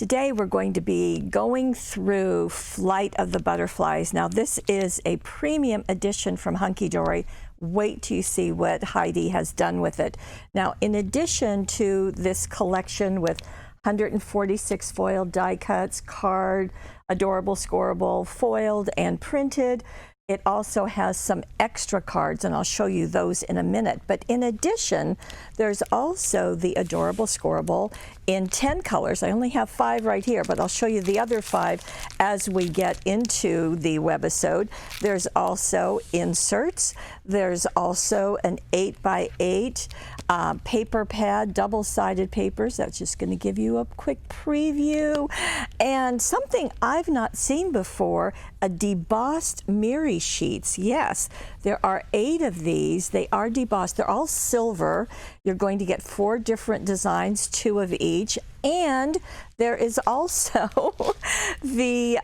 Today we're going to be going through Flight of the Butterflies. Now this is a premium edition from Hunky Dory. Wait till you see what Heidi has done with it. Now in addition to this collection with 146 foiled die cuts, card, adorable scoreable, foiled and printed, it also has some extra cards, and I'll show you those in a minute. But in addition, there's also the adorable scoreable in 10 colors. I only have 5 right here, but I'll show you the other 5 as we get into the webisode. There's also inserts. There's also an 8x8 paper pad, double-sided papers. That's just going to give you a quick preview. And something I've not seen before, a debossed Miri sheets. Yes, there are 8 of these. They are debossed. They're all silver. You're going to get 4 different designs, 2 of each. And there is also the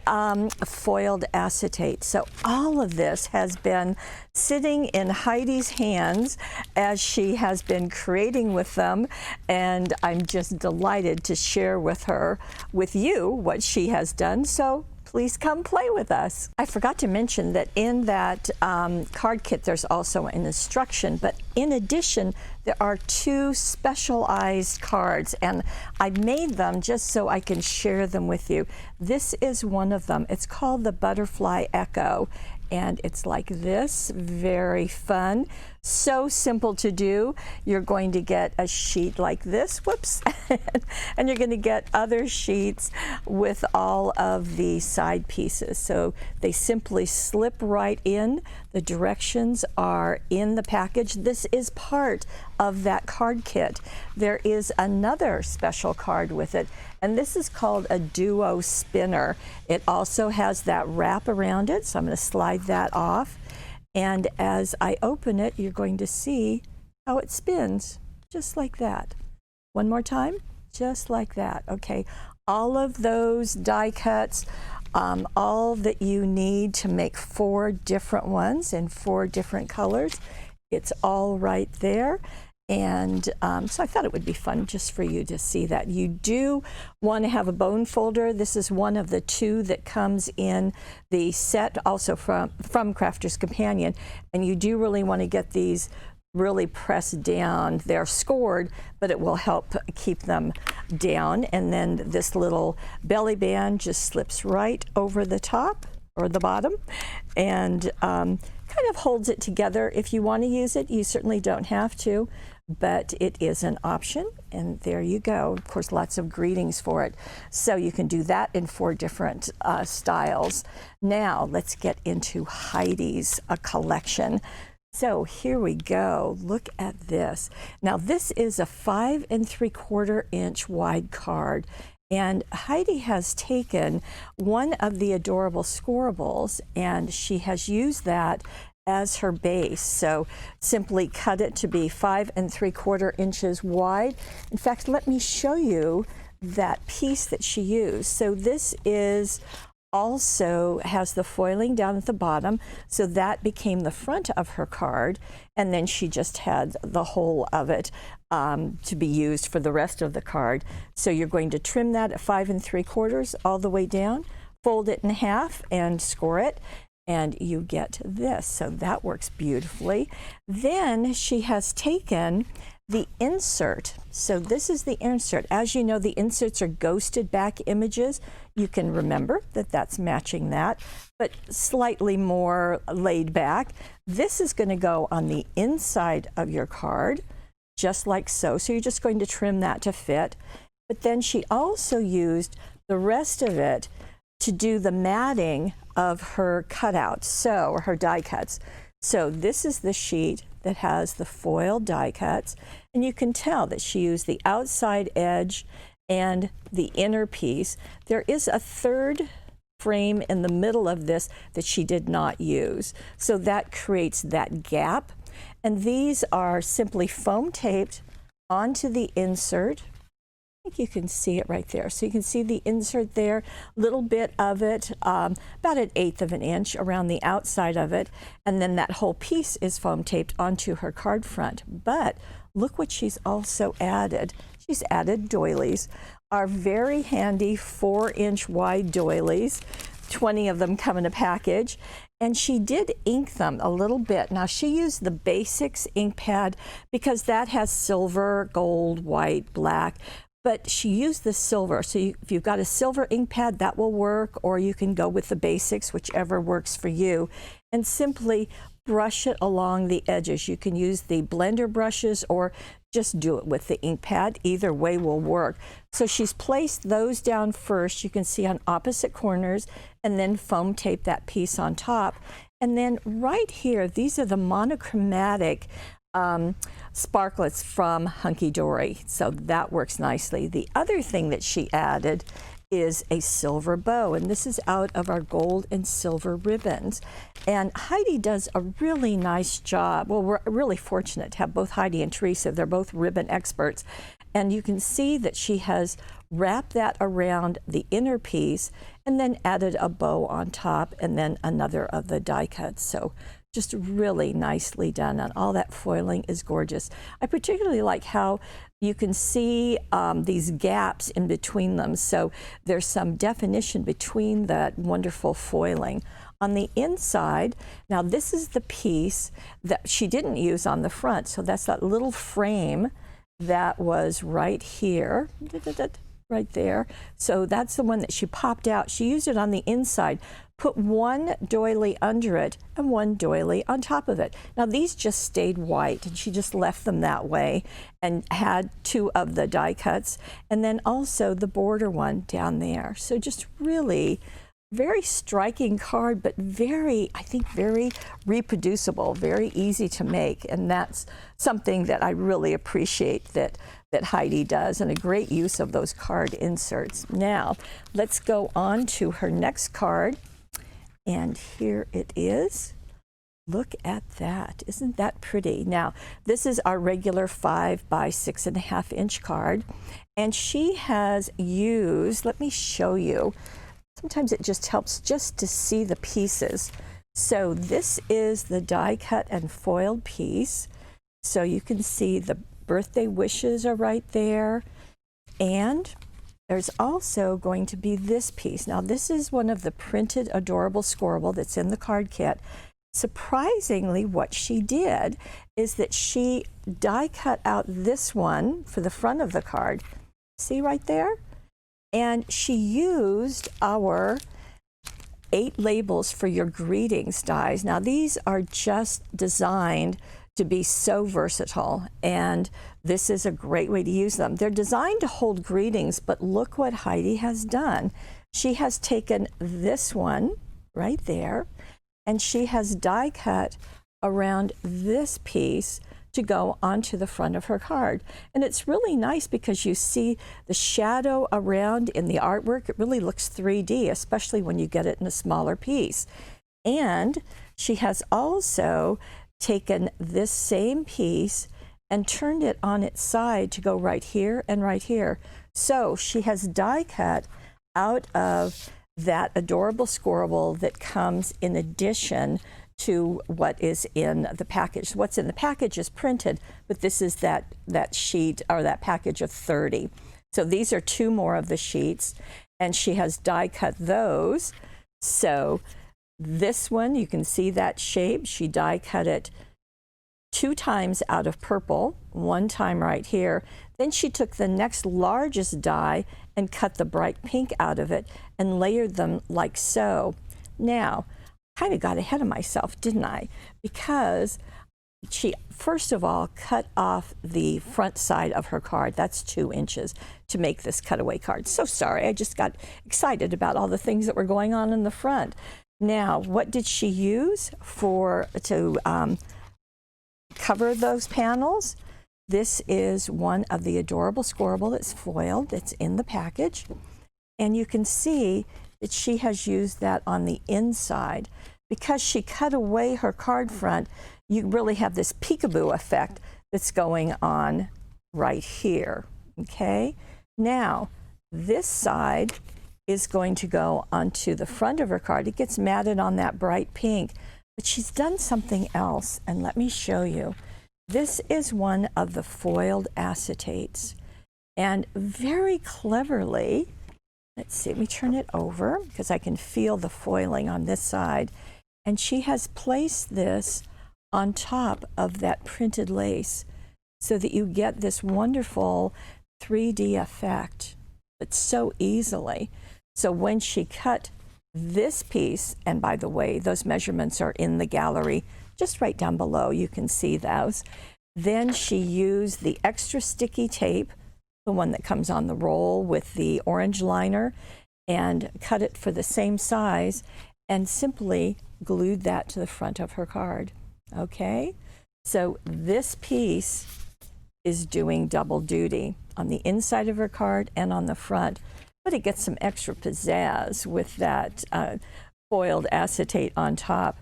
foiled acetate. So all of this has been sitting in Heidi's hands as she has been creating with them, and I'm just delighted to share with you what she has done. So please come play with us. I forgot to mention that in that card kit there's also an instruction, but in addition there are 2 specialized cards, and I made them just so I can share them with you. This is one of them. It's called the Butterfly Echo, and it's like this, very fun, so simple to do. You're going to get a sheet like this, whoops, and you're going to get other sheets with all of the side pieces. So they simply slip right in. The directions are in the package. This is part of that card kit. There is another special card with it, and this is called a duo spinner. It also has that wrap around it, so I'm going to slide that off. And as I open it, you're going to see how it spins, just like that. One more time, just like that. Okay, all of those die cuts, all that you need to make 4 different ones in 4 different colors. It's all right there. And so I thought it would be fun just for you to see that. You do want to have a bone folder. This is one of the 2 that comes in the set, also from Crafter's Companion. And you do really want to get these really pressed down. They're scored, but it will help keep them down. And then this little belly band just slips right over the top or the bottom, and kind of holds it together. If you want to use it, you certainly don't have to, but it is an option, and there you go. Of course, lots of greetings for it. So you can do that in 4 different styles. Now let's get into Heidi's collection. So here we go. Look at this. Now this is a 5 3/4 inch wide card. And Heidi has taken one of the adorable scoreables, and she has used that as her base. So simply cut it to be 5 3/4 inches wide. In fact, let me show you that piece that she used. So this is also has the foiling down at the bottom, so that became the front of her card, and then she just had the whole of it to be used for the rest of the card. So you're going to trim that at 5 3/4 all the way down, fold it in half and score it, and you get this. So that works beautifully. Then she has taken the insert. So this is the insert. As you know, the inserts are ghosted back images. You can remember that that's matching that, but slightly more laid back. This is going to go on the inside of your card, just like so. So you're just going to trim that to fit. But then she also used the rest of it to do the matting of her cutouts, so her die cuts. So this is the sheet that has the foiled die cuts, and you can tell that she used the outside edge and the inner piece. There is a 3rd frame in the middle of this that she did not use, so that creates that gap. And these are simply foam taped onto the insert. I think you can see it right there. So you can see the insert there, little bit of it, about 1/8 of an inch around the outside of it, and then that whole piece is foam taped onto her card front. But look what she's also added. She's added doilies are very handy 4-inch wide doilies. 20 of them come in a package. And she did ink them a little bit. Now, she used the Basics ink pad because that has silver, gold, white, black. But she used the silver. So if you've got a silver ink pad, that will work. Or you can go with the Basics, whichever works for you. And simply brush it along the edges. You can use the blender brushes or just do it with the ink pad. Either way will work. So she's placed those down first, you can see on opposite corners, and then foam tape that piece on top. And then right here, these are the monochromatic sparklets from Hunky Dory. So that works nicely. The other thing that she added is a silver bow, and this is out of our gold and silver ribbons. And Heidi does a really nice job. Well, we're really fortunate to have both Heidi and Teresa. They're both ribbon experts. And you can see that she has wrapped that around the inner piece and then added a bow on top and then another of the die cuts. So just really nicely done, and all that foiling is gorgeous. I particularly like how you can see these gaps in between them, so there's some definition between that wonderful foiling. On the inside, now this is the piece that she didn't use on the front, so that's that little frame that was right here, right there. So that's the one that she popped out. She used it on the inside, put one doily under it and one doily on top of it. Now these just stayed white, and she just left them that way and had 2 of the die cuts, and then also the border one down there. So just really very striking card, but very, I think, very reproducible, very easy to make. And that's something that I really appreciate that Heidi does, and a great use of those card inserts. Now, let's go on to her next card. And here it is. Look at that. Isn't that pretty? Now, this is our regular 5 by 6.5 inch card. And she has used, let me show you. Sometimes it just helps just to see the pieces. So this is the die cut and foiled piece. So you can see the birthday wishes are right there. And there's also going to be this piece. Now this is one of the printed adorable scorable that's in the card kit. Surprisingly, what she did is that she die cut out this one for the front of the card. See right there? And she used our 8 labels for your greetings dies. Now these are just designed to be so versatile, and this is a great way to use them. They're designed to hold greetings, but look what Heidi has done. She has taken this one right there, and she has die cut around this piece to go onto the front of her card. And it's really nice because you see the shadow around in the artwork. It really looks 3D, especially when you get it in a smaller piece. And she has also taken this same piece and turned it on its side to go right here and right here. So she has die cut out of that adorable scorable that comes in addition to what is in the package. What's in the package is printed, but this is that sheet or that package of 30. So these are 2 more of the sheets, and she has die cut those. So this one, you can see that shape. She die cut it 2 times out of purple, 1 time right here. Then she took the next largest die and cut the bright pink out of it and layered them like so. Now, kind of got ahead of myself, didn't I? Because she, first of all, cut off the front side of her card. That's 2 inches to make this cutaway card. So sorry, I just got excited about all the things that were going on in the front. Now, what did she use to cover those panels? This is one of the adorable scorable that's foiled, that's in the package. And you can see that she has used that on the inside. Because she cut away her card front, you really have this peekaboo effect that's going on right here, okay? Now, this side is going to go onto the front of her card. It gets matted on that bright pink, but she's done something else, and let me show you. This is one of the foiled acetates. And very cleverly, let's see, let me turn it over because I can feel the foiling on this side. And she has placed this on top of that printed lace so that you get this wonderful 3D effect, but so easily. So when she cut this piece, and by the way, those measurements are in the gallery, just right down below, you can see those. Then she used the extra sticky tape, the one that comes on the roll with the orange liner, and cut it for the same size, and simply glued that to the front of her card. Okay, so this piece is doing double duty on the inside of her card and on the front, but it gets some extra pizzazz with that foiled acetate on top.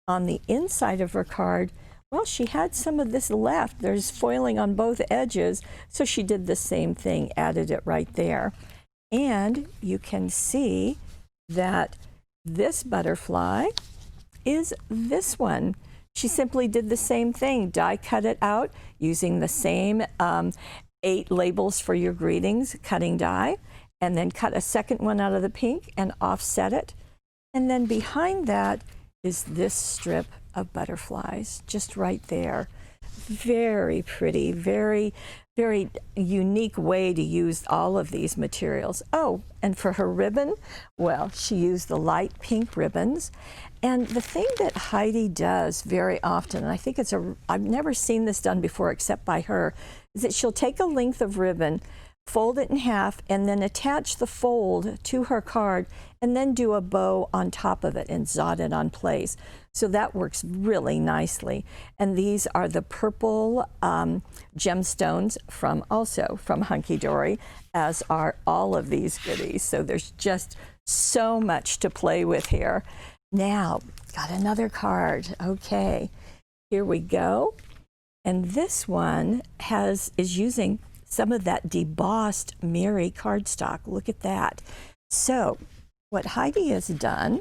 On the inside of her card, well, she had some of this left. There's foiling on both edges, so she did the same thing, added it right there. And you can see that this butterfly is this one. She simply did the same thing, die cut it out using the same 8 labels for your greetings, cutting die, and then cut a second one out of the pink and offset it. And then behind that is this strip of butterflies, just right there. Very pretty, very, very unique way to use all of these materials. Oh, and for her ribbon, well, she used the light pink ribbons. And the thing that Heidi does very often, and I think I've never seen this done before except by her, is that she'll take a length of ribbon, fold it in half, and then attach the fold to her card, and then do a bow on top of it and zot it on place. So that works really nicely. And these are the purple gemstones also from Hunky Dory, as are all of these goodies. So there's just so much to play with here. Now, got another card. Okay, here we go. And this one is using some of that debossed Mary cardstock. Look at that. So what Heidi has done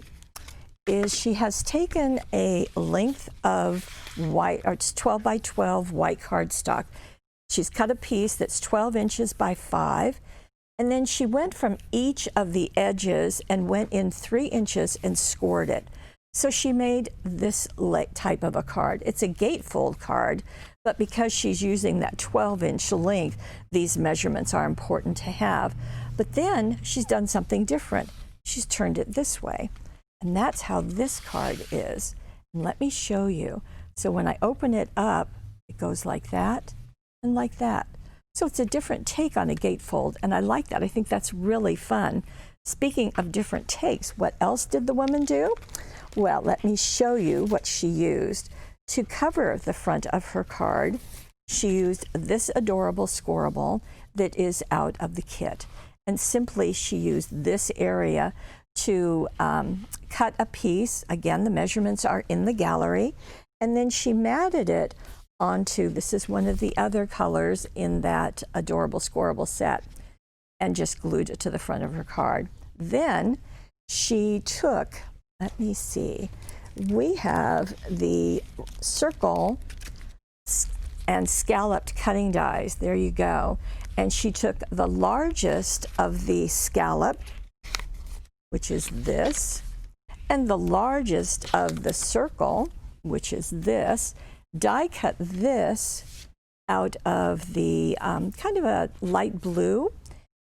is she has taken a length of white, or it's 12 by 12 white cardstock. She's cut a piece that's 12 inches by 5, and then she went from each of the edges and went in 3 inches and scored it. So she made this type of a card. It's a gatefold card, but because she's using that 12-inch length, these measurements are important to have. But then she's done something different. She's turned it this way. And that's how this card is. And let me show you. So when I open it up, it goes like that and like that. So it's a different take on a gatefold, and I like that. I think that's really fun. Speaking of different takes, what else did the woman do? Well, let me show you what she used. To cover the front of her card, she used this adorable scoreable that is out of the kit. And simply she used this area to cut a piece. Again, the measurements are in the gallery. And then she matted it onto, this is one of the other colors in that adorable scoreable set, and just glued it to the front of her card. Then she took, let me see, we have the circle and scalloped cutting dies. There you go. And she took the largest of the scallop, which is this, and the largest of the circle, which is this, die cut this out of the kind of a light blue,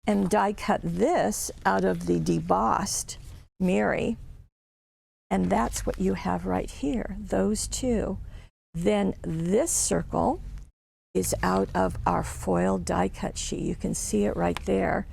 and die cut this out of the debossed Mary. And that's what you have right here, those two. Then this circle is out of our foil die cut sheet. You can see it right there.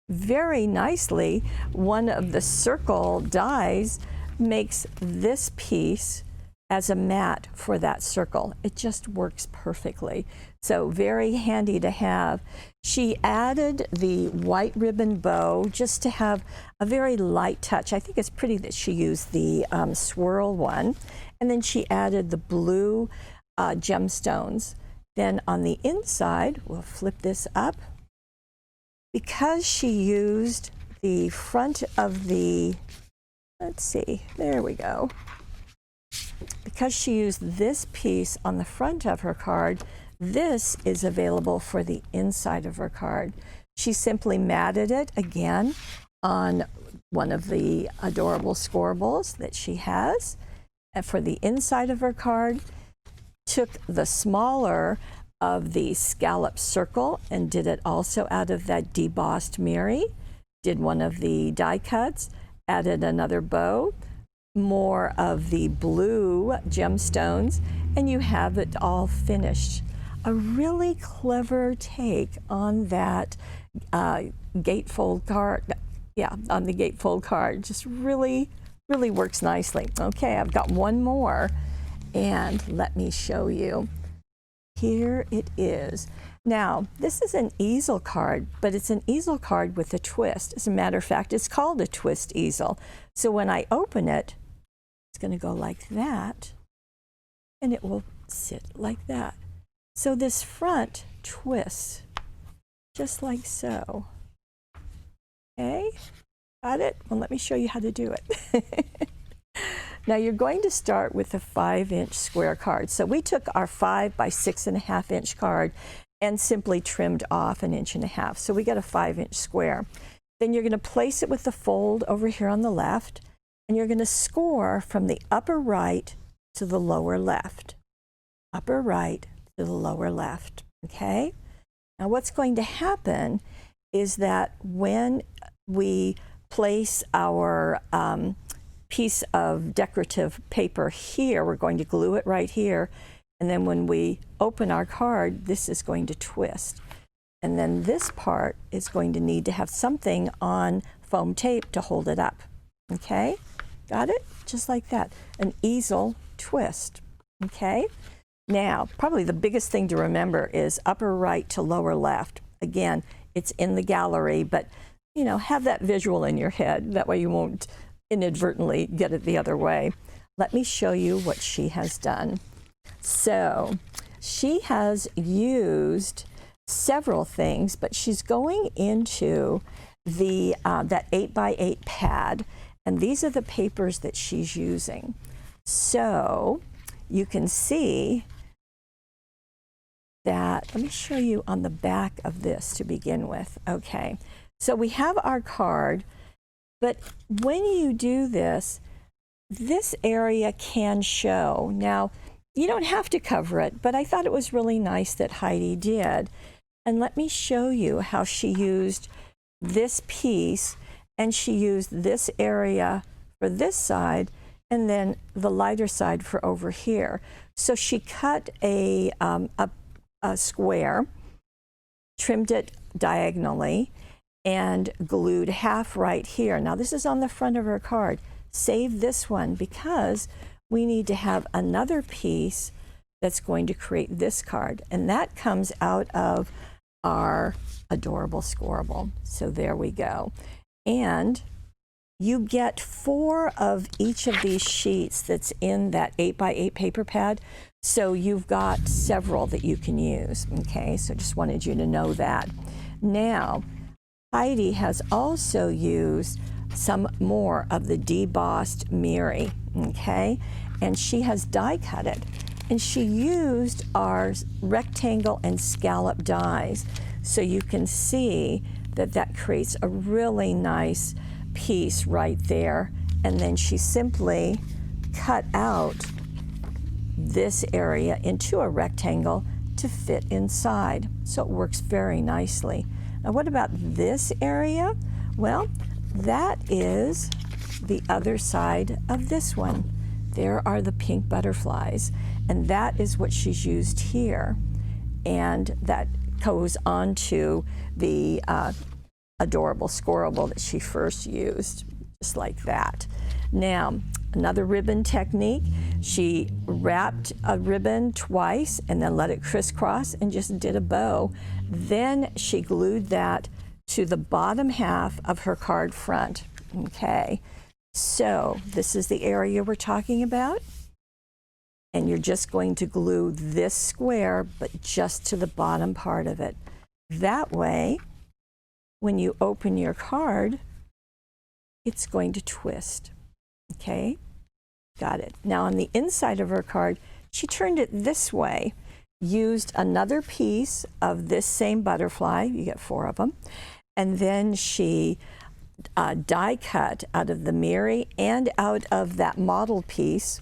Very nicely, one of the circle dies makes this piece as a mat for that circle. It just works perfectly. So very handy to have. She added the white ribbon bow just to have a very light touch. I think it's pretty that she used the swirl one. And then she added the blue gemstones. Then on the inside, we'll flip this up. Because she used the front of the, let's see, there we go. Because she used this piece on the front of her card, this is available for the inside of her card. She simply matted it again on one of the adorable scorables that she has. And for the inside of her card, took the smaller of the scallop circle and did it also out of that debossed Mary. Did one of the die cuts, added another bow, more of the blue gemstones, and you have it all finished. A really clever take on that gatefold card. Yeah, on the gatefold card. Just really works nicely. Okay, I've got one more, and let me show you. Here it is. Now, this is an easel card, but it's an easel card with a twist. As a matter of fact, it's called a twist easel. So when I open it, it's going to go like that, and it will sit like that. So this front twists, just like so. Okay, got it? Well, let me show you how to do it. Now you're going to start with a 5-inch square card. So we took our 5 by 6.5 inch card and simply trimmed off 1.5 inches. So we got a 5-inch square. Then you're going to place it with the fold over here on the left, and you're going to score from the upper right to the lower left. Upper right to the lower left, okay? Now what's going to happen is that when we place our piece of decorative paper here, we're going to glue it right here, and then when we open our card, this is going to twist. And then this part is going to need to have something on foam tape to hold it up. Okay, got it? Just like that, an easel twist. Okay, now probably the biggest thing to remember is upper right to lower left. Again, it's in the gallery, but you know, have that visual in your head. That way you won't inadvertently get it the other way. Let me show you what she has done. So she has used several things, but she's going into the that 8x8 pad, and these are the papers that she's using. So you can see that, let me show you on the back of this to begin with. Okay, so we have our card, but when you do this, this area can show. Now, you don't have to cover it, but I thought it was really nice that Heidi did. And let me show you how she used this piece, and she used this area for this side, and then the lighter side for over here. So she cut a square, trimmed it diagonally, and glued half right here. Now this is on the front of her card. Save this one because we need to have another piece that's going to create this card, and that comes out of our adorable scoreable. So there we go. And you get 4 of each of these sheets that's in that 8x8 paper pad. So you've got several that you can use. Okay, so just wanted you to know that. Now, Heidi has also used some more of the debossed Mary, okay? And she has die cut it. And she used our rectangle and scallop dies. So you can see that that creates a really nice piece right there. And then she simply cut out this area into a rectangle to fit inside. So it works very nicely. Now what about this area? Well, that is the other side of this one. There are the pink butterflies, and that is what she's used here. And that goes on to the adorable scoreable that she first used, just like that. Now, another ribbon technique, she wrapped a ribbon twice and then let it crisscross and just did a bow. Then she glued that to the bottom half of her card front. Okay, so this is the area we're talking about. And you're just going to glue this square, but just to the bottom part of it. That way, when you open your card, it's going to twist. Okay, got it. Now on the inside of her card, she turned it this way. used another piece of this same butterfly, you get 4 of them, and then she die cut out of the Miri and out of that model piece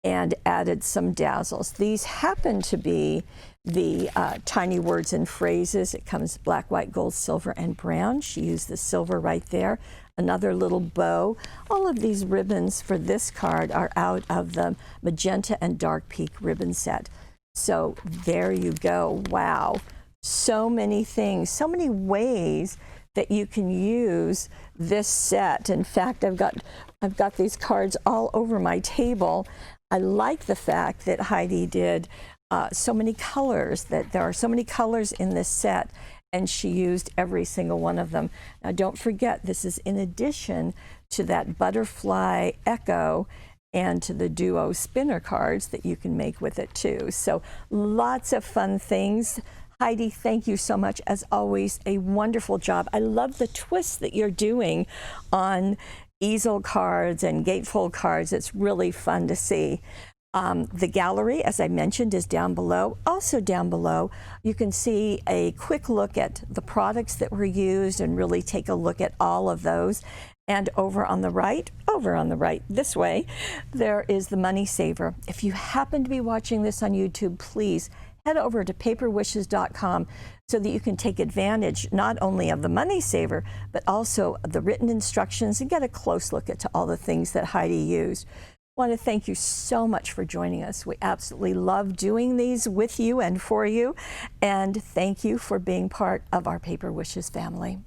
and added some dazzles. These happen to be the tiny words and phrases. It comes black, white, gold, silver, and brown. She used the silver right there. Another little bow. All of these ribbons for this card are out of the magenta and dark peak ribbon set. So there you go. Wow. So many things, so many ways that you can use this set. In fact, I've got these cards all over my table. I like the fact that Heidi did so many colors, that there are so many colors in this set, and she used every single one of them. Now don't forget, this is in addition to that butterfly echo and to the duo spinner cards that you can make with it too. So lots of fun things. Heidi, thank you so much. As always, a wonderful job. I love the twist that you're doing on easel cards and gatefold cards. It's really fun to see. The gallery, as I mentioned, is down below. Also down below, you can see a quick look at the products that were used and really take a look at all of those. And over on the right, this way, there is the Money Saver. If you happen to be watching this on YouTube, please head over to paperwishes.com so that you can take advantage not only of the Money Saver, but also the written instructions and get a close look at all the things that Heidi used. I want to thank you so much for joining us. We absolutely love doing these with you and for you. And thank you for being part of our Paper Wishes family.